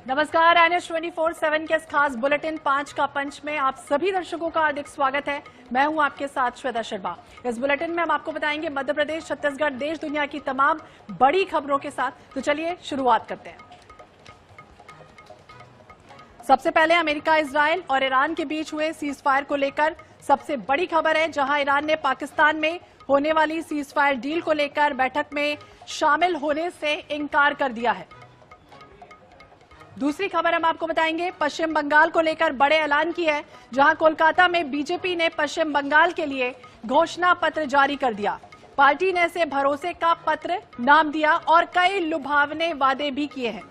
नमस्कार, INS 24/7 के इस खास बुलेटिन 5 का पंच में आप सभी दर्शकों का हार्दिक स्वागत है। मैं हूं आपके साथ श्वेता शर्मा। इस बुलेटिन में हम आपको बताएंगे मध्य प्रदेश, छत्तीसगढ़, देश दुनिया की तमाम बड़ी खबरों के साथ। तो चलिए शुरुआत करते हैं। सबसे पहले अमेरिका, इजरायल और ईरान के बीच हुए सीज फायर को लेकर सबसे बड़ी खबर है, जहां ईरान ने पाकिस्तान में होने वाली सीज फायर डील को लेकर बैठक में शामिल होने से इनकार कर दिया है। दूसरी खबर हम आपको बताएंगे, पश्चिम बंगाल को लेकर बड़े ऐलान की है, जहां कोलकाता में बीजेपी ने पश्चिम बंगाल के लिए घोषणा पत्र जारी कर दिया। पार्टी ने इसे भरोसे का पत्र नाम दिया और कई लुभावने वादे भी किए हैं।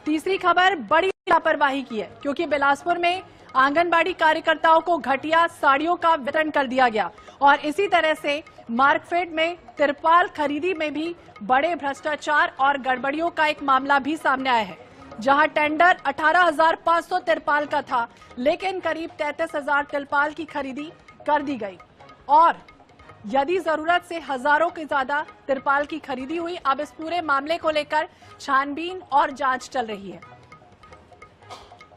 तीसरी खबर बड़ी लापरवाही की है, क्योंकि बिलासपुर में आंगनबाड़ी कार्यकर्ताओं को घटिया साड़ियों का वितरण कर दिया गया और इसी तरह से मार्कफेड में तिरपाल खरीदी में भी बड़े भ्रष्टाचार और गड़बड़ियों का एक मामला भी सामने आया है, जहां टेंडर 18,500 तिरपाल का था, लेकिन करीब 33,000 तिरपाल की खरीदी कर दी गई और यदि जरूरत से हजारों के ज्यादा तिरपाल की खरीदी हुई। अब इस पूरे मामले को लेकर छानबीन और जांच चल रही है।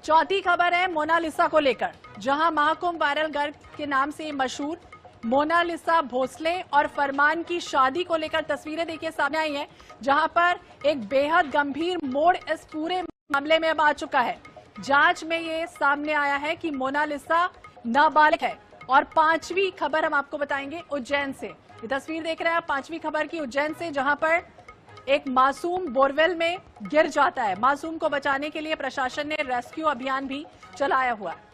चौथी खबर है मोनालिसा को लेकर, जहां महाकुंभ वायरल गर्ल के नाम से मशहूर मोनालिसा भोसले और फरमान की शादी को लेकर तस्वीरें देखिए सामने आई हैं, जहां पर एक बेहद गंभीर मोड़ इस पूरे मामले में अब आ चुका है। जांच में ये सामने आया है कि मोनालिसा नाबालिग है। और पांचवी खबर हम आपको बताएंगे उज्जैन से। ये तस्वीर देख रहे हैं आप, पांचवी खबर की उज्जैन से, जहां पर एक मासूम बोरवेल में गिर जाता है। मासूम को बचाने के लिए प्रशासन ने रेस्क्यू अभियान भी चलाया हुआ है।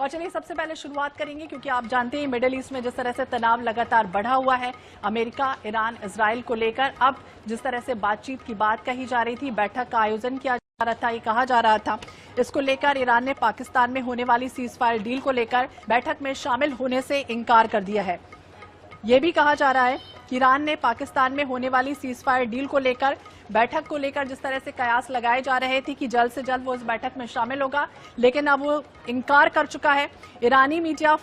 और चलिए सबसे पहले शुरुआत करेंगे, क्योंकि आप जानते हैं मिडिल ईस्ट में जिस तरह से तनाव लगातार बढ़ा हुआ है, अमेरिका, ईरान, इजराइल को लेकर अब जिस तरह से बातचीत की बात कही जा रही थी, बैठक का आयोजन किया जा रहा था, ये कहा जा रहा था, इसको लेकर ईरान ने पाकिस्तान में होने वाली सीज फायर डील को लेकर बैठक में शामिल होने से इनकार कर दिया है। ये भी कहा जा रहा है कि ईरान ने पाकिस्तान में होने वाली सीज फायर डील को लेकर, बैठक को लेकर जिस तरह से कयास लगाए जा रहे थे कि जल्द से जल्द वो इस बैठक में शामिल होगा, लेकिन अब वो इनकार कर चुका है। ईरानी मीडिया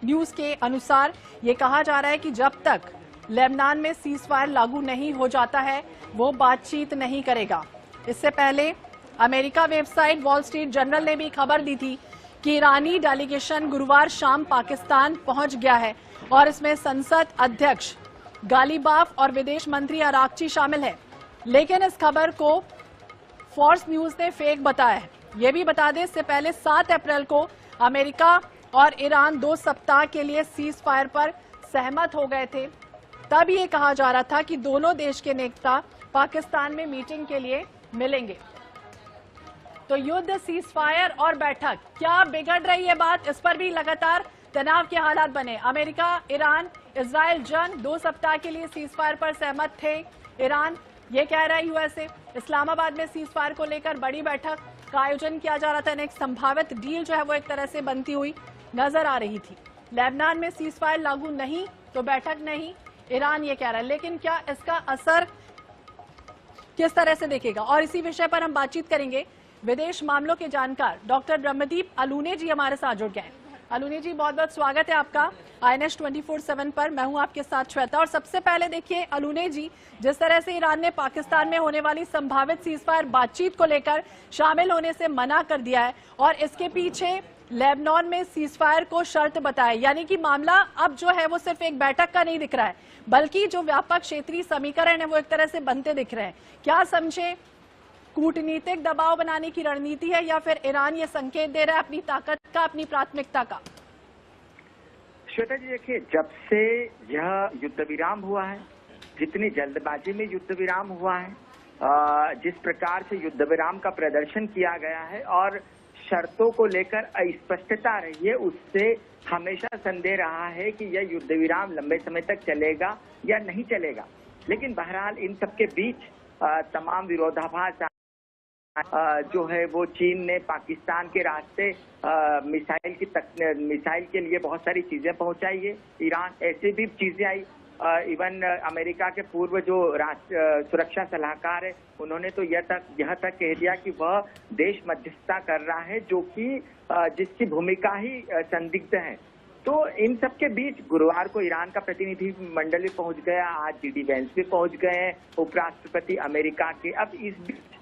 न्यूज के अनुसार ये कहा जा रहा है कि जब तक लेबनान में सीज फायर लागू नहीं हो जाता है, वो बातचीत नहीं करेगा। इससे पहले America website wall street journal ने भी खबर दी थी कि ईरानी डेलीगेशन गुरुवार शाम पाकिस्तान पहुंच गया है और इसमें संसद अध्यक्ष गालिबाफ और विदेश मंत्री अराक्ची शामिल है। लेकिन इस खबर को फॉक्स न्यूज ने फेक बताया है। यह भी बता दें, इससे पहले 7 अप्रैल को अमेरिका और ईरान 2 सप्ताह के लिए सीज फायर पर सहमत हो गए थे। तब ये कहा जा रहा था कि दोनों देश के नेता पाकिस्तान में मीटिंग के लिए मिलेंगे। तो युद्ध, सीज फायर और बैठक, क्या बिगड़ रही है बात, इस पर भी लगातार तनाव के हालात बने। अमेरिका, ईरान, इजराइल जंग 2 सप्ताह के लिए सीज फायर पर सहमत थे। ईरान ये कह रहा है यूएसए, इस्लामाबाद में सीज फायर को लेकर बड़ी बैठक का आयोजन किया जा रहा था। एक संभावित डील जो है वो एक तरह से बनती हुई नजर आ रही थी। लेबनान में सीज फायर लागू नहीं तो बैठक नहीं, ईरान ये कह रहा है, लेकिन क्या इसका असर किस तरह से देखेगा, और इसी विषय पर हम बातचीत करेंगे। विदेश मामलों के जानकार डॉक्टर ब्रह्मदीप अलूने जी हमारे साथ जुड़ गए हैं। अलूने जी, बहुत बहुत स्वागत है आपका INS 24/7 पर। मैं हूं आपके साथ श्वेता। और सबसे पहले देखिए अलूने जी, जिस तरह से ईरान ने पाकिस्तान में होने वाली संभावित सीज फायर बातचीत को लेकर शामिल होने से मना कर दिया है और इसके पीछे लेबनान में सीज फायर को शर्त बताया, यानी कि मामला अब जो है वो सिर्फ एक बैठक का नहीं दिख रहा है, बल्कि जो व्यापक क्षेत्रीय समीकरण है वो एक तरह से बनते दिख रहे हैं। क्या समझे, कूटनीतिक दबाव बनाने की रणनीति है या फिर ईरान ये संकेत दे रहा है अपनी ताकत का, अपनी प्राथमिकता का? श्वेता जी, देखिए, जब से यह युद्ध विराम हुआ है, जितनी जल्दबाजी में युद्ध विराम हुआ है, जिस प्रकार से युद्ध विराम का प्रदर्शन किया गया है और शर्तों को लेकर अस्पष्टता रही है, उससे हमेशा संदेह रहा है कि यह युद्ध विराम लंबे समय तक चलेगा या नहीं चलेगा। लेकिन बहरहाल इन सबके बीच तमाम विरोधाभास जो है वो चीन ने पाकिस्तान के रास्ते मिसाइल के लिए बहुत सारी चीजें पहुंचाई है। ईरान ऐसी भी चीजें आई, इवन अमेरिका के पूर्व जो सुरक्षा सलाहकार है, उन्होंने तो यह तक कह दिया कि वह देश मध्यस्थता कर रहा है, जो कि जिसकी भूमिका ही संदिग्ध है। तो इन सब के बीच गुरुवार को ईरान का प्रतिनिधि मंडल भी पहुंच गया, आज जीडी वेंस भी पहुंच गए हैं, उपराष्ट्रपति अमेरिका के। अब इस बीच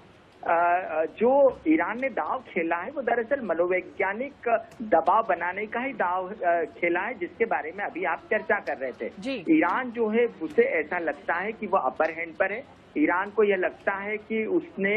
जो ईरान ने दाव खेला है वो दरअसल मनोवैज्ञानिक दबाव बनाने का ही दाव खेला है, जिसके बारे में अभी आप चर्चा कर रहे थे। ईरान जो है उसे ऐसा लगता है कि वो अपर हैंड पर है। ईरान को यह लगता है कि उसने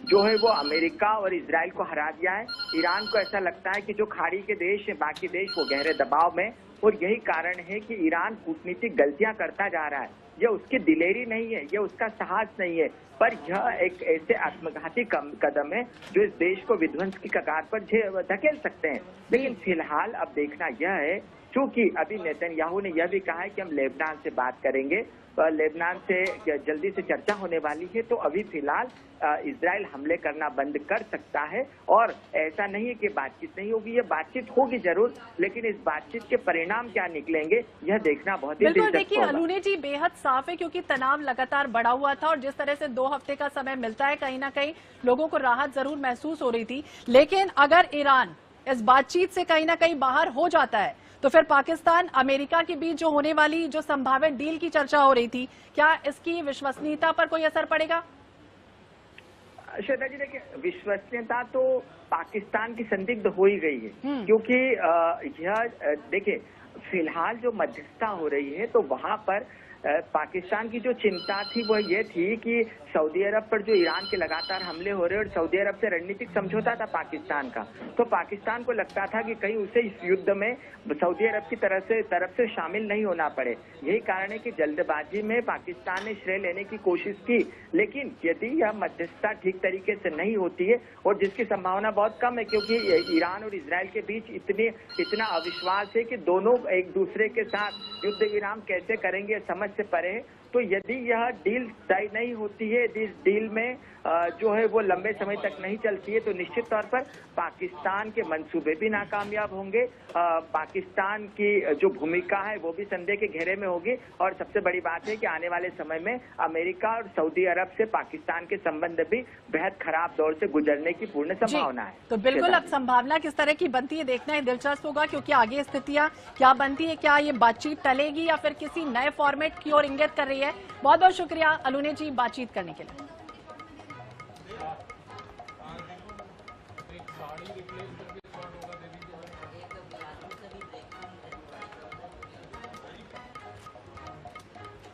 जो है वो अमेरिका और इजराइल को हरा दिया है। ईरान को ऐसा लगता है कि जो खाड़ी के देश हैं, बाकी देश, वो गहरे दबाव में, और यही कारण है कि ईरान कूटनीतिक गलतियां करता जा रहा है। यह उसकी दिलेरी नहीं है, यह उसका साहस नहीं है, पर यह एक ऐसे आत्मघाती कदम है जो इस देश को विध्वंस की कगार पर धकेल सकते हैं। लेकिन फिलहाल अब देखना यह है, क्योंकि अभी नेतन्याहू ने यह भी कहा है कि हम लेबनान से बात करेंगे, लेबनान से जल्दी से चर्चा होने वाली है, तो अभी फिलहाल इजराइल हमले करना बंद कर सकता है। और ऐसा नहीं है कि बातचीत नहीं होगी, ये बातचीत होगी जरूर, लेकिन इस बातचीत के परिणाम क्या निकलेंगे यह देखना बहुत ही बिल्कुल। देखिए अलूने जी, बेहद साफ है क्योंकि तनाव लगातार बढ़ा हुआ था और जिस तरह से 2 हफ्ते का समय मिलता है, कहीं ना कहीं लोगों को राहत जरूर महसूस हो रही थी। लेकिन अगर ईरान इस बातचीत से कहीं ना कहीं बाहर हो जाता है तो फिर पाकिस्तान अमेरिका के बीच जो होने वाली जो संभावित डील की चर्चा हो रही थी, क्या इसकी विश्वसनीयता पर कोई असर पड़ेगा? श्वेता जी, देखिए, विश्वसनीयता तो पाकिस्तान की संदिग्ध हो ही गई है, क्योंकि यह देखिए फिलहाल जो मध्यस्थता हो रही है तो वहां पर पाकिस्तान की जो चिंता थी वो ये थी कि सऊदी अरब पर जो ईरान के लगातार हमले हो रहे और सऊदी अरब से रणनीतिक समझौता था पाकिस्तान का, तो पाकिस्तान को लगता था कि कहीं उसे इस युद्ध में सऊदी अरब की तरफ से शामिल नहीं होना पड़े। यही कारण है कि जल्दबाजी में पाकिस्तान ने श्रेय लेने की कोशिश की। लेकिन यदि यह मध्यस्थता ठीक तरीके से नहीं होती है, और जिसकी संभावना बहुत कम है क्योंकि ईरान और इजराइल के बीच इतना अविश्वास है कि दोनों एक दूसरे के साथ युद्ध विराम कैसे करेंगे समझ से परे है, तो यदि यह डील तय नहीं होती है, इस डील में जो है वो लंबे समय तक नहीं चलती है, तो निश्चित तौर पर पाकिस्तान के मंसूबे भी नाकामयाब होंगे। पाकिस्तान की जो भूमिका है वो भी संदेह के घेरे में होगी। और सबसे बड़ी बात है कि आने वाले समय में अमेरिका और सऊदी अरब से पाकिस्तान के संबंध भी बेहद खराब दौर से गुजरने की पूर्ण संभावना है। तो बिल्कुल अब संभावना किस तरह की बनती है देखना ही दिलचस्प होगा, क्योंकि आगे स्थितियां क्या बनती है, क्या ये बातचीत टलेगी या फिर किसी नए फॉर्मेट की ओर इंगित कर रही है। बहुत बहुत शुक्रिया अलूने जी बातचीत करने के लिए।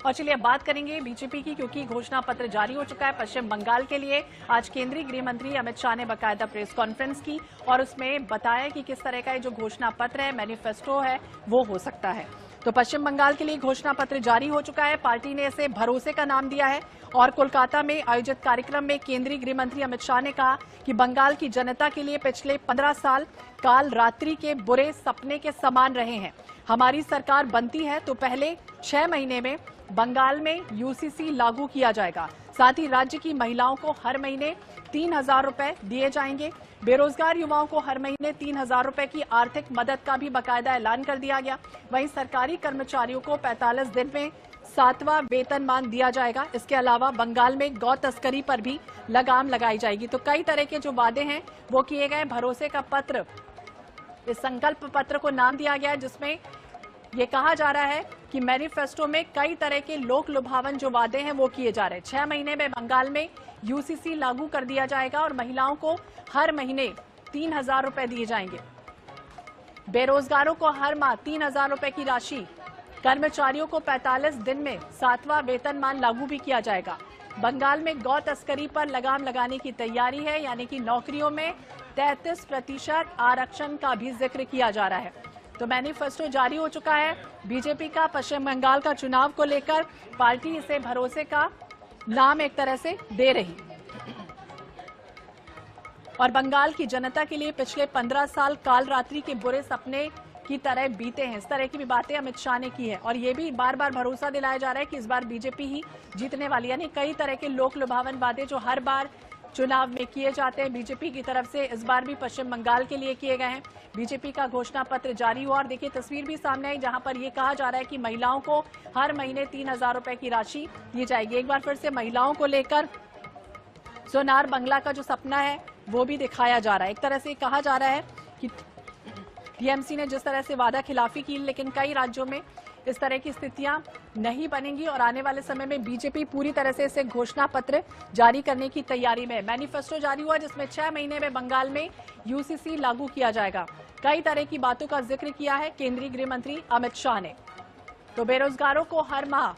और चलिए अब बात करेंगे बीजेपी की, क्योंकि घोषणा पत्र जारी हो चुका है पश्चिम बंगाल के लिए। आज केंद्रीय गृह मंत्री अमित शाह ने बाकायदा प्रेस कॉन्फ्रेंस की और उसमें बताया कि किस तरह का जो घोषणा पत्र है, मैनिफेस्टो है, वो हो सकता है। तो पश्चिम बंगाल के लिए घोषणा पत्र जारी हो चुका है। पार्टी ने इसे भरोसे का नाम दिया है और कोलकाता में आयोजित कार्यक्रम में केंद्रीय गृह मंत्री अमित शाह ने कहा कि बंगाल की जनता के लिए पिछले 15 साल काल रात्रि के बुरे सपने के समान रहे हैं। हमारी सरकार बनती है तो पहले 6 महीने में बंगाल में यूसीसी लागू किया जाएगा। साथ ही राज्य की महिलाओं को हर महीने 3,000 रुपए दिए जाएंगे। बेरोजगार युवाओं को हर महीने 3,000 रुपए की आर्थिक मदद का भी बाकायदा ऐलान कर दिया गया। वहीं सरकारी कर्मचारियों को 45 दिन में 7वां वेतनमान दिया जाएगा। इसके अलावा बंगाल में गौ तस्करी पर भी लगाम लगाई जाएगी। तो कई तरह के जो वादे हैं वो किए गए। भरोसे का पत्र, इस संकल्प पत्र को नाम दिया गया है, जिसमें ये कहा जा रहा है कि मैनिफेस्टो में कई तरह के लोक लुभावन जो वादे हैं वो किए जा रहे हैं। 6 महीने में बंगाल में यूसीसी लागू कर दिया जाएगा और महिलाओं को हर महीने 3,000 रुपए दिए जाएंगे। बेरोजगारों को हर माह 3,000 रुपए की राशि, कर्मचारियों को 45 दिन में 7वां वेतनमान लागू भी किया जाएगा। बंगाल में गौ तस्करी पर लगाम लगाने की तैयारी है, यानी कि नौकरियों में 33% आरक्षण का भी जिक्र किया जा रहा है। तो मैनिफेस्टो जारी हो चुका है। बीजेपी का पश्चिम बंगाल का चुनाव को लेकर पार्टी इसे भरोसे का नाम एक तरह से दे रही और बंगाल की जनता के लिए पिछले 15 साल काल रात्रि के बुरे सपने की तरह बीते हैं। इस तरह की भी बातें अमित शाह ने की है और ये भी बार बार भरोसा दिलाया जा रहा है कि इस बार बीजेपी ही जीतने वाली, यानी कई तरह के लोक लुभावन वादे जो हर बार चुनाव में किए जाते हैं बीजेपी की तरफ से, इस बार भी पश्चिम बंगाल के लिए किए गए हैं। बीजेपी का घोषणा पत्र जारी हुआ और देखिए तस्वीर भी सामने आई, जहां पर ये कहा जा रहा है कि महिलाओं को हर महीने 3,000 रुपए की राशि दी जाएगी। एक बार फिर से महिलाओं को लेकर सोनार बंगला का जो सपना है वो भी दिखाया जा रहा है। एक तरह से कहा जा रहा है कि टीएमसी ने जिस तरह से वादा खिलाफी की, लेकिन कई राज्यों में इस तरह की स्थितियां नहीं बनेंगी और आने वाले समय में बीजेपी पूरी तरह से इसे घोषणा पत्र जारी करने की तैयारी में। मैनिफेस्टो जारी हुआ जिसमें 6 महीने में बंगाल में यूसीसी लागू किया जाएगा। कई तरह की बातों का जिक्र किया है केंद्रीय गृह मंत्री अमित शाह ने। तो बेरोजगारों को हर माह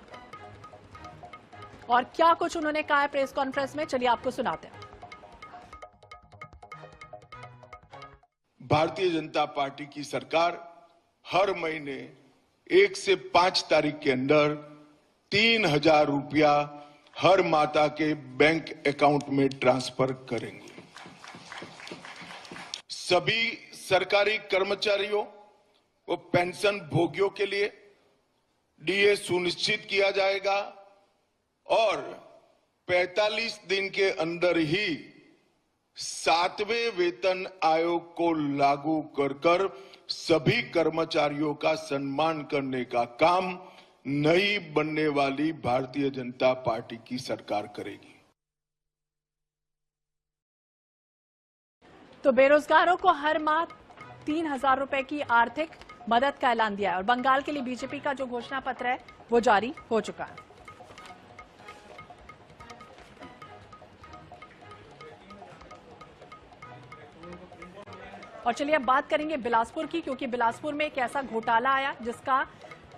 और क्या कुछ उन्होंने कहा है प्रेस कॉन्फ्रेंस में, चलिए आपको सुनाते हैं। भारतीय जनता पार्टी की सरकार हर महीने 1 से 5 तारीख के अंदर 3,000 रुपया हर माता के बैंक अकाउंट में ट्रांसफर करेंगे। सभी सरकारी कर्मचारियों व पेंशन भोगियों के लिए डीए सुनिश्चित किया जाएगा और 45 दिन के अंदर ही 7वें वेतन आयोग को लागू कर सभी कर्मचारियों का सम्मान करने का काम नई बनने वाली भारतीय जनता पार्टी की सरकार करेगी। तो बेरोजगारों को हर माह 3,000 रुपए की आर्थिक मदद का ऐलान दिया है और बंगाल के लिए बीजेपी का जो घोषणा पत्र है वो जारी हो चुका है। और चलिए अब बात करेंगे बिलासपुर की, क्योंकि बिलासपुर में एक ऐसा घोटाला आया जिसका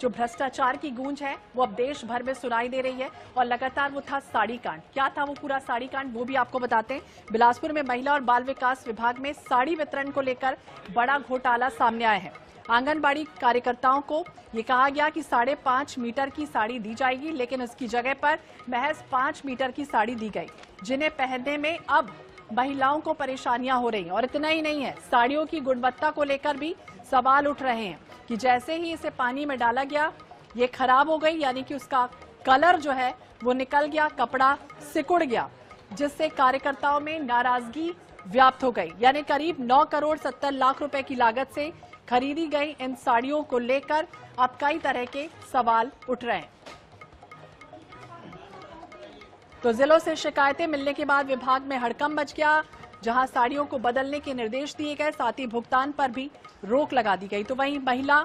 जो भ्रष्टाचार की गूंज है वो अब देश भर में सुनाई दे रही है और लगातार वो था साड़ी कांड। क्या था वो पूरा साड़ी कांड, वो भी आपको बताते हैं। बिलासपुर में महिला और बाल विकास विभाग में साड़ी वितरण को लेकर बड़ा घोटाला सामने आया है। आंगनबाड़ी कार्यकर्ताओं को ये कहा गया कि 5.5 मीटर की साड़ी दी जाएगी, लेकिन उसकी जगह पर महज 5 मीटर की साड़ी दी गई, जिन्हें पहनने में अब महिलाओं को परेशानियां हो रही हैं। और इतना ही नहीं है, साड़ियों की गुणवत्ता को लेकर भी सवाल उठ रहे हैं कि जैसे ही इसे पानी में डाला गया ये खराब हो गई, यानी कि उसका कलर जो है वो निकल गया, कपड़ा सिकुड़ गया, जिससे कार्यकर्ताओं में नाराजगी व्याप्त हो गई। यानी करीब 9 करोड़ 70 लाख रुपए की लागत से खरीदी गई इन साड़ियों को लेकर अब कई तरह के सवाल उठ रहे हैं। तो जिलों से शिकायतें मिलने के बाद विभाग में हड़कंप मच गया, जहां साड़ियों को बदलने के निर्देश दिए गए, साथ ही भुगतान पर भी रोक लगा दी गई। तो वहीं महिला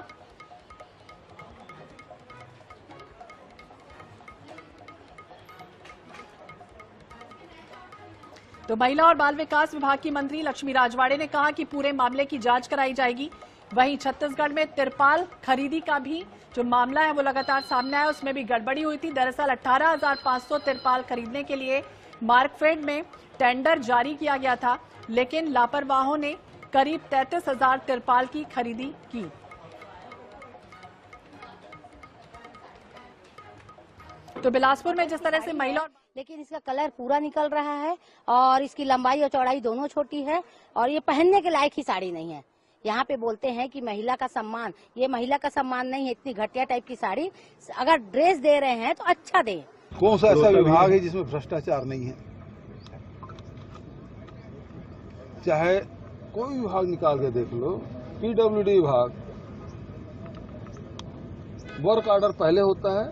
और बाल विकास विभाग की मंत्री लक्ष्मी राजवाड़े ने कहा कि पूरे मामले की जांच कराई जाएगी। वहीं छत्तीसगढ़ में तिरपाल खरीदी का भी जो मामला है वो लगातार सामने आया, उसमें भी गड़बड़ी हुई थी। दरअसल 18,500 तिरपाल खरीदने के लिए मार्कफेड में टेंडर जारी किया गया था, लेकिन लापरवाहों ने करीब 33,000 तिरपाल की खरीदी की। तो बिलासपुर में जिस तरह से महिला, लेकिन इसका कलर पूरा निकल रहा है और इसकी लंबाई और चौड़ाई दोनों छोटी है और ये पहनने के लायक ही साड़ी नहीं है। यहाँ पे बोलते हैं कि महिला का सम्मान, ये महिला का सम्मान नहीं है। इतनी घटिया टाइप की साड़ी, अगर ड्रेस दे रहे हैं तो अच्छा दे। कौन सा ऐसा विभाग है जिसमें भ्रष्टाचार नहीं है? चाहे कोई विभाग निकाल के देख लो, पीडब्ल्यूडी विभाग, वर्क ऑर्डर पहले होता है,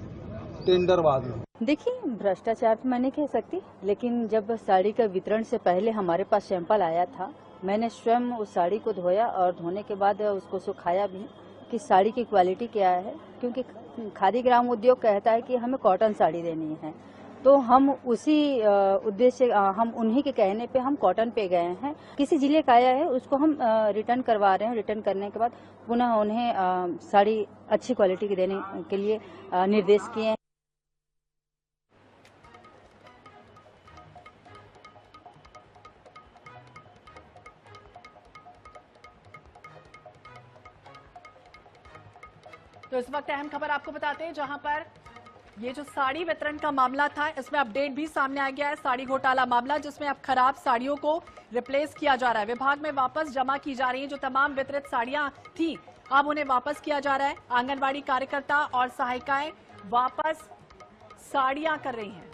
टेंडर बाद में। देखिए, भ्रष्टाचार तो मैं नहीं कह सकती, लेकिन जब साड़ी का वितरण से पहले हमारे पास सैंपल आया था, मैंने स्वयं उस साड़ी को धोया और धोने के बाद उसको सुखाया भी कि साड़ी की क्वालिटी क्या है, क्योंकि खादी ग्राम उद्योग कहता है कि हमें कॉटन साड़ी देनी है। तो हम उसी उद्देश्य, हम उन्हीं के कहने पे हम कॉटन पे गए हैं। किसी जिले का आया है उसको हम रिटर्न करवा रहे हैं। रिटर्न करने के बाद पुनः उन्हें साड़ी अच्छी क्वालिटी की देने के लिए निर्देश किए हैं। तो इस वक्त अहम खबर आपको बताते हैं, जहां पर ये जो साड़ी वितरण का मामला था, इसमें अपडेट भी सामने आ गया है। साड़ी घोटाला मामला, जिसमें अब खराब साड़ियों को रिप्लेस किया जा रहा है। विभाग में वापस जमा की जा रही है जो तमाम वितरित साड़ियां थी, अब उन्हें वापस किया जा रहा है। आंगनबाड़ी कार्यकर्ता और सहायिकाएं वापस साड़ियां कर रही हैं।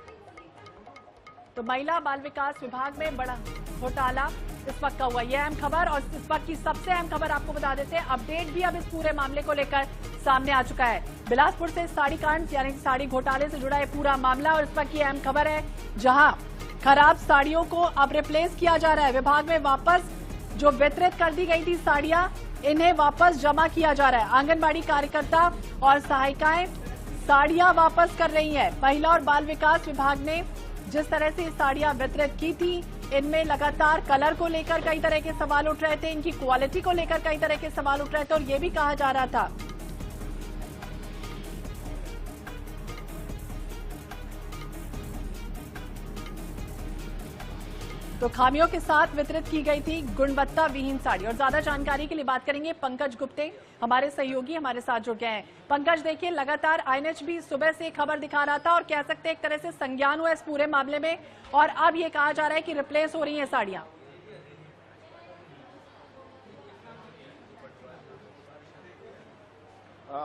तो महिला बाल विकास विभाग में बड़ा घोटाला इस वक्त का हुआ, यह अहम खबर। और इस वक्त की सबसे अहम खबर आपको बता देते हैं, अपडेट भी अब इस पूरे मामले को लेकर सामने आ चुका है। बिलासपुर से साड़ी कांड यानी साड़ी घोटाले से जुड़ा है पूरा मामला और इस वक्त की अहम खबर है, जहां खराब साड़ियों को अब रिप्लेस किया जा रहा है। विभाग में वापस जो वितरित कर दी गई थी साड़ियां, इन्हें वापस जमा किया जा रहा है। आंगनबाड़ी कार्यकर्ता और सहायिकाएं साड़ियां वापस कर रही हैं। महिला और बाल विकास विभाग ने जिस तरह से साड़ियां वितरित की थी, इनमें लगातार कलर को लेकर कई तरह के सवाल उठ रहे थे, इनकी क्वालिटी को लेकर कई तरह के सवाल उठ रहे थे और ये भी कहा जा रहा था तो खामियों के साथ वितरित की गई थी गुणवत्ता विहीन साड़ी। और ज्यादा जानकारी के लिए बात करेंगे पंकज गुप्ते, हमारे सहयोगी हमारे साथ जुड़ गए हैं। पंकज, देखिए लगातार आईएनएच भी सुबह से खबर दिखा रहा था और कह सकते हैं एक तरह से संज्ञान हुआ इस पूरे मामले में, और अब ये कहा जा रहा है कि रिप्लेस हो रही हैं साड़ियां।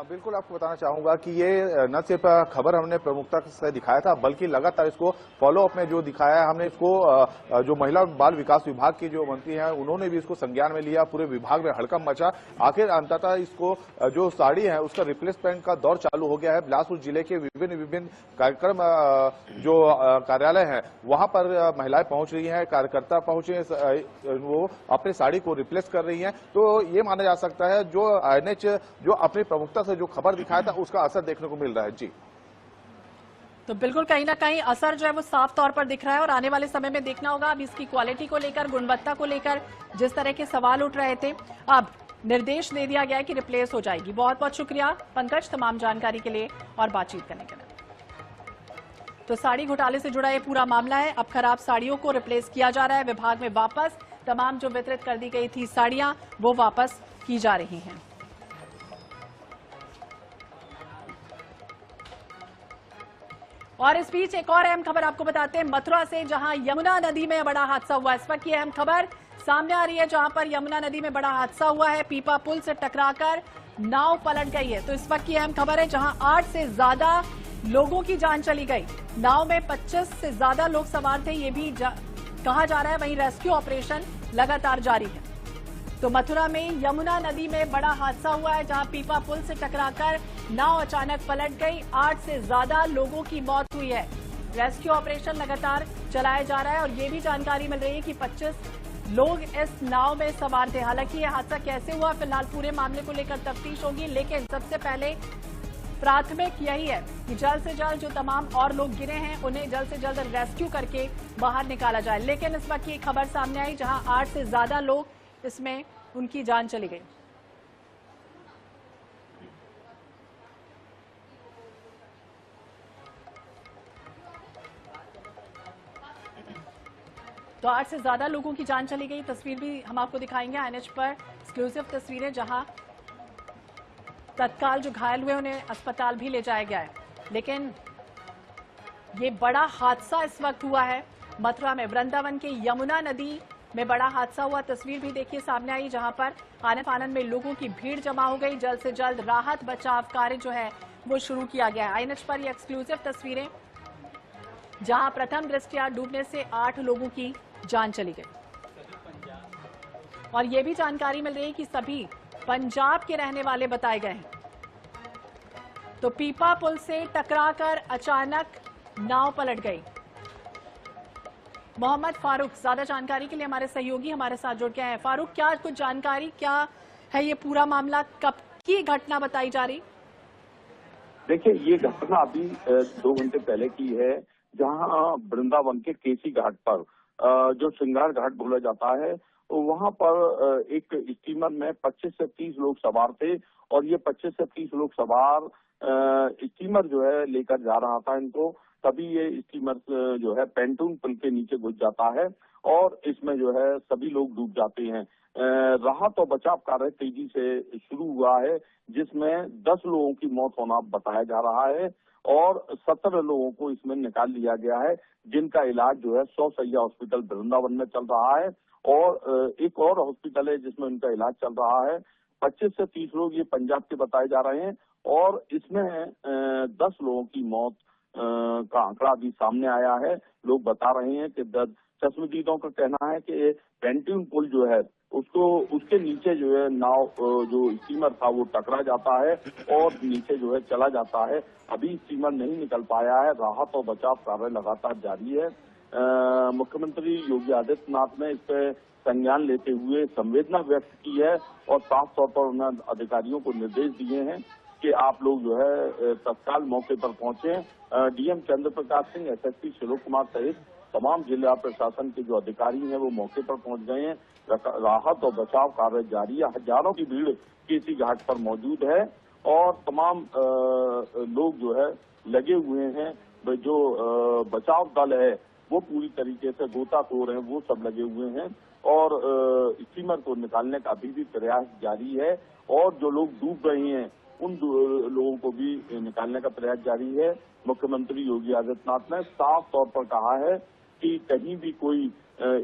बिल्कुल आपको बताना चाहूंगा कि ये न सिर्फ खबर हमने प्रमुखता से दिखाया था, बल्कि लगातार इसको फॉलो अप में जो दिखाया है हमने, इसको जो महिला बाल विकास विभाग की जो मंत्री हैं उन्होंने भी इसको संज्ञान में लिया। पूरे विभाग में हड़कंप मचा। आखिर अंततः इसको जो साड़ी है उसका रिप्लेसमेंट का दौर चालू हो गया है। बिलासपुर जिले के विभिन्न कार्यक्रम जो कार्यालय है वहां पर महिलाएं पहुंच रही हैं, कार्यकर्ता पहुंचे, वो अपनी साड़ी को रिप्लेस कर रही हैं। तो ये माना जा सकता है जो आईएनएच जो अपनी प्रमुखता से जो खबर दिखाया था उसका असर देखने को मिल रहा है। जी, तो बिल्कुल कहीं ना कहीं असर जो है वो साफ तौर पर दिख रहा है और आने वाले समय में देखना होगा अब इसकी क्वालिटी को लेकर, गुणवत्ता को लेकर जिस तरह के सवाल उठ रहे थे, अब निर्देश दे दिया गया है कि रिप्लेस हो जाएगी। बहुत बहुत शुक्रिया पंकज तमाम जानकारी के लिए और बातचीत करने के लिए। तो साड़ी घोटाले से जुड़ा ये पूरा मामला है। अब खराब साड़ियों को रिप्लेस किया जा रहा है विभाग में। वापस तमाम जो वितरित कर दी गई थी साड़ियां वो वापस की जा रही हैं। और इस बीच एक और अहम खबर आपको बताते हैं मथुरा से, जहां यमुना नदी में बड़ा हादसा हुआ। इस वक्त की अहम खबर सामने आ रही है, जहां पर यमुना नदी में बड़ा हादसा हुआ है। पीपा पुल से टकराकर नाव पलट गई है। तो इस वक्त की अहम खबर है, जहां 8 से ज्यादा लोगों की जान चली गई। नाव में 25 से ज्यादा लोग सवार थे, ये भी कहा जा रहा है। वहीं रेस्क्यू ऑपरेशन लगातार जारी है। तो मथुरा में यमुना नदी में बड़ा हादसा हुआ है, जहां पीपा पुल से टकराकर नाव अचानक पलट गई। 8 से ज्यादा लोगों की मौत हुई है। रेस्क्यू ऑपरेशन लगातार चलाया जा रहा है और ये भी जानकारी मिल रही है कि 25 लोग इस नाव में सवार थे। हालांकि यह हादसा कैसे हुआ, फिलहाल पूरे मामले को लेकर तफ्तीश होगी, लेकिन सबसे पहले प्राथमिक यही है कि जल्द से जल्द जो तमाम और लोग गिरे हैं उन्हें जल्द से जल्द रेस्क्यू करके बाहर निकाला जाए। लेकिन इस वक्त ये खबर सामने आई, जहां 8 से ज्यादा लोग इसमें उनकी जान चली गई। तो 8 से ज्यादा लोगों की जान चली गई। तस्वीर भी हम आपको दिखाएंगे आईएनएच पर, एक्सक्लूसिव तस्वीरें, जहां तत्काल जो घायल हुए उन्हें अस्पताल भी ले जाया गया है। लेकिन ये बड़ा हादसा इस वक्त हुआ है मथुरा में। वृंदावन के यमुना नदी में बड़ा हादसा हुआ। तस्वीर भी देखिए सामने आई, जहां पर आनन फानन में लोगों की भीड़ जमा हो गई। जल्द से जल्द राहत बचाव कार्य जो है वो शुरू किया गया है। आईएनएच पर ये एक्सक्लूसिव तस्वीरें, जहां प्रथम दृष्टया डूबने से 8 लोगों की जान चली गई। और ये भी जानकारी मिल रही है कि सभी पंजाब के रहने वाले बताए गए हैं। तो पीपा पुल से टकराकर अचानक नाव पलट गई। मोहम्मद फारूक ज्यादा जानकारी के लिए हमारे सहयोगी हमारे साथ जुड़ गए हैं। फारूक, क्या कुछ जानकारी, क्या है ये पूरा मामला, कब की घटना बताई जा रही? देखिए, ये घटना अभी 2 घंटे पहले की है, जहां वृंदावन के केसी घाट पर जो श्रृंगार घाट बोला जाता है, वहां पर एक स्टीमर में 25 से 30 लोग सवार थे और ये 25 से 30 लोग सवार स्टीमर जो है लेकर जा रहा था इनको। तभी ये स्टीमर जो है पेंटून पुल के नीचे घुस जाता है और इसमें जो है सभी लोग डूब जाते हैं। राहत और बचाव कार्य तेजी से शुरू हुआ है, जिसमें 10 लोगों की मौत होना बताया जा रहा है और 17 लोगों को इसमें निकाल लिया गया है, जिनका इलाज जो है 100 सैया हॉस्पिटल वृंदावन में चल रहा है और एक और हॉस्पिटल है जिसमें उनका इलाज चल रहा है। 25 से 30 लोग ये पंजाब के बताए जा रहे हैं और इसमें 10 लोगों की मौत का आंकड़ा भी सामने आया है। लोग बता रहे हैं कि चश्मदीदों का कहना है कि पेंटून पुल जो है उसके नीचे जो है नाव जो स्टीमर था वो टकरा जाता है और नीचे जो है चला जाता है। अभी स्टीमर नहीं निकल पाया है। राहत और बचाव कार्य लगातार जारी है। मुख्यमंत्री योगी आदित्यनाथ ने इस पे संज्ञान लेते हुए संवेदना व्यक्त की है और साफ तौर पर उन्होंने अधिकारियों को निर्देश दिए हैं कि आप लोग जो है तत्काल मौके पर पहुंचे। डीएम चंद्र प्रकाश सिंह, एसएसपी शिलोक कुमार सहित तमाम जिला प्रशासन के जो अधिकारी हैं वो मौके पर पहुंच गए हैं। राहत और बचाव कार्य जारी है। हजारों की भीड़ केसी घाट पर मौजूद है और तमाम लोग जो है लगे हुए हैं। जो बचाव दल है वो पूरी तरीके से गोताखोर हैं, वो सब लगे हुए हैं और स्टीमर को निकालने का अभी भी प्रयास जारी है और जो लोग डूब रहे हैं उन लोगों को भी निकालने का प्रयास जारी है। मुख्यमंत्री योगी आदित्यनाथ ने साफ तौर पर कहा है कि कहीं भी कोई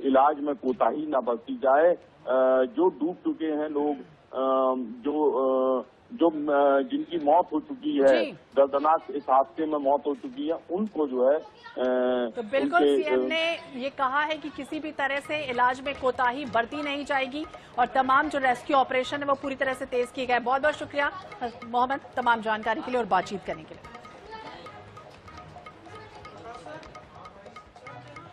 इलाज में कोताही न बरती जाए। जो डूब चुके हैं लोग, जो जिनकी मौत हो चुकी है, दर्दनाक इस हादसे में मौत हो चुकी है, उनको जो है तो बिल्कुल सीएम ने ये कहा है कि किसी भी तरह से इलाज में कोताही बरती नहीं जाएगी और तमाम जो रेस्क्यू ऑपरेशन है वो पूरी तरह से तेज किए गए। बहुत बहुत शुक्रिया मोहम्मद तमाम जानकारी के लिए और बातचीत करने के लिए।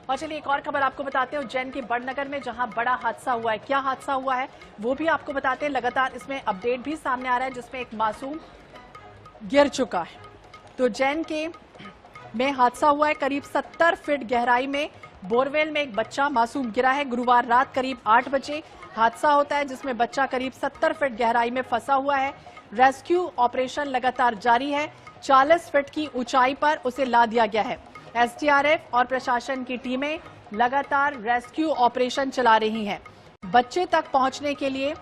और चलिए एक और खबर आपको बताते हैं। उज्जैन के बड़नगर में जहां बड़ा हादसा हुआ है, क्या हादसा हुआ है वो भी आपको बताते हैं। लगातार इसमें अपडेट भी सामने आ रहा है जिसमें एक मासूम गिर चुका है। तो उज्जैन के में हादसा हुआ है। करीब 70 फीट गहराई में बोरवेल में एक बच्चा मासूम गिरा है। गुरुवार रात करीब 8 बजे हादसा होता है जिसमें बच्चा करीब 70 फीट गहराई में फंसा हुआ है। रेस्क्यू ऑपरेशन लगातार जारी है। 40 फीट की ऊंचाई पर उसे ला दिया गया है। एसडीआरएफ और प्रशासन की टीमें लगातार रेस्क्यू ऑपरेशन चला रही हैं। बच्चे तक पहुंचने के लिए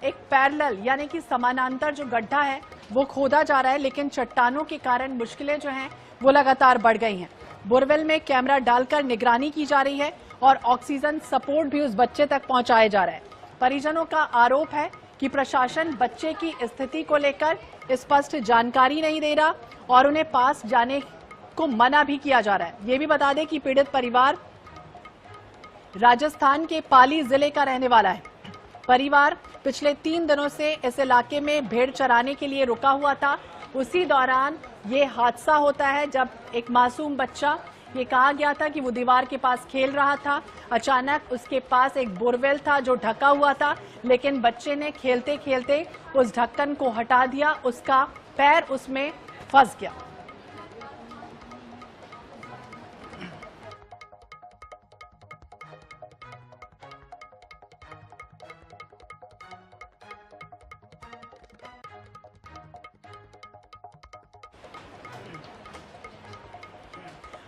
एक पैरेलल यानी कि समानांतर जो गड्ढा है वो खोदा जा रहा है, लेकिन चट्टानों के कारण मुश्किलें जो हैं वो लगातार बढ़ गई हैं। बोरवेल में कैमरा डालकर निगरानी की जा रही है और ऑक्सीजन सपोर्ट भी उस बच्चे तक पहुंचाया जा रहा है। परिजनों का आरोप है कि प्रशासन बच्चे की स्थिति को लेकर स्पष्ट जानकारी नहीं दे रहा और उन्हें पास जाने को मना भी किया जा रहा है। ये भी बता दें कि पीड़ित परिवार राजस्थान के पाली जिले का रहने वाला है। परिवार पिछले 3 दिनों से इस इलाके में भेड़ चराने के लिए रुका हुआ था। उसी दौरान ये हादसा होता है जब एक मासूम बच्चा, ये कहा गया था कि वो दीवार के पास खेल रहा था। अचानक उसके पास एक बोरवेल था जो ढका हुआ था, लेकिन बच्चे ने खेलते खेलते उस ढक्कन को हटा दिया। उसका पैर उसमें फंस गया।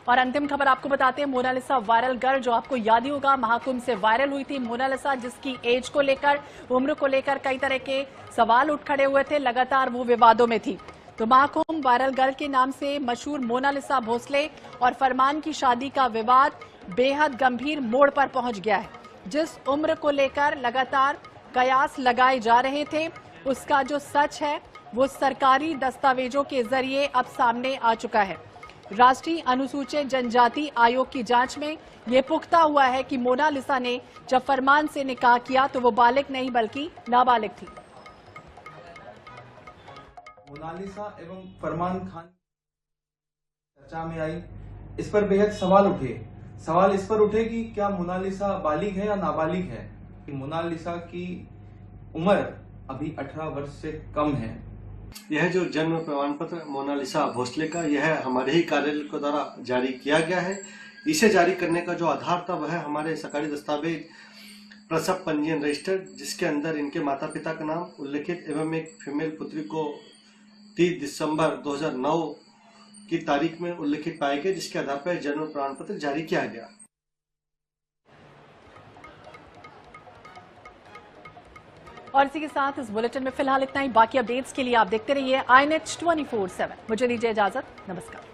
और अंतिम खबर आपको बताते हैं। मोनालिसा वायरल गर्ल, जो आपको याद ही होगा महाकुंभ से वायरल हुई थी मोनालिसा, जिसकी एज को लेकर, उम्र को लेकर कई तरह के सवाल उठ खड़े हुए थे। लगातार वो विवादों में थी। तो महाकुंभ वायरल गर्ल के नाम से मशहूर मोनालिसा भोसले और फरमान की शादी का विवाद बेहद गंभीर मोड़ पर पहुंच गया है। जिस उम्र को लेकर लगातार कयास लगाए जा रहे थे, उसका जो सच है वो सरकारी दस्तावेजों के जरिए अब सामने आ चुका है। राष्ट्रीय अनुसूचित जनजाति आयोग की जांच में ये पुख्ता हुआ है कि मोनालिसा ने जब फरमान से निकाह किया तो वो बालिग नहीं बल्कि नाबालिग थी। मोनालिसा एवं फरमान खान चर्चा में आई, इस पर बेहद सवाल उठे। सवाल इस पर उठे कि क्या मोनालिसा बालिग है या नाबालिग है। मोनालिसा की उम्र अभी 18 वर्ष से कम है। यह जो जन्म प्रमाण पत्र मोनालिसा भोसले का, यह हमारे ही कार्यालय के द्वारा जारी किया गया है। इसे जारी करने का जो आधार था वह हमारे सरकारी दस्तावेज प्रसव पंजीयन रजिस्टर, जिसके अंदर इनके माता पिता का नाम उल्लिखित एवं एक फीमेल पुत्री को 30 दिसंबर 2009 की तारीख में उल्लिखित पाए गए, जिसके आधार पर जन्म प्रमाण पत्र जारी किया गया। और इसी के साथ इस बुलेटिन में फिलहाल इतना ही। बाकी अपडेट्स के लिए आप देखते रहिए iNet 24/7। मुझे दीजिए इजाजत। नमस्कार।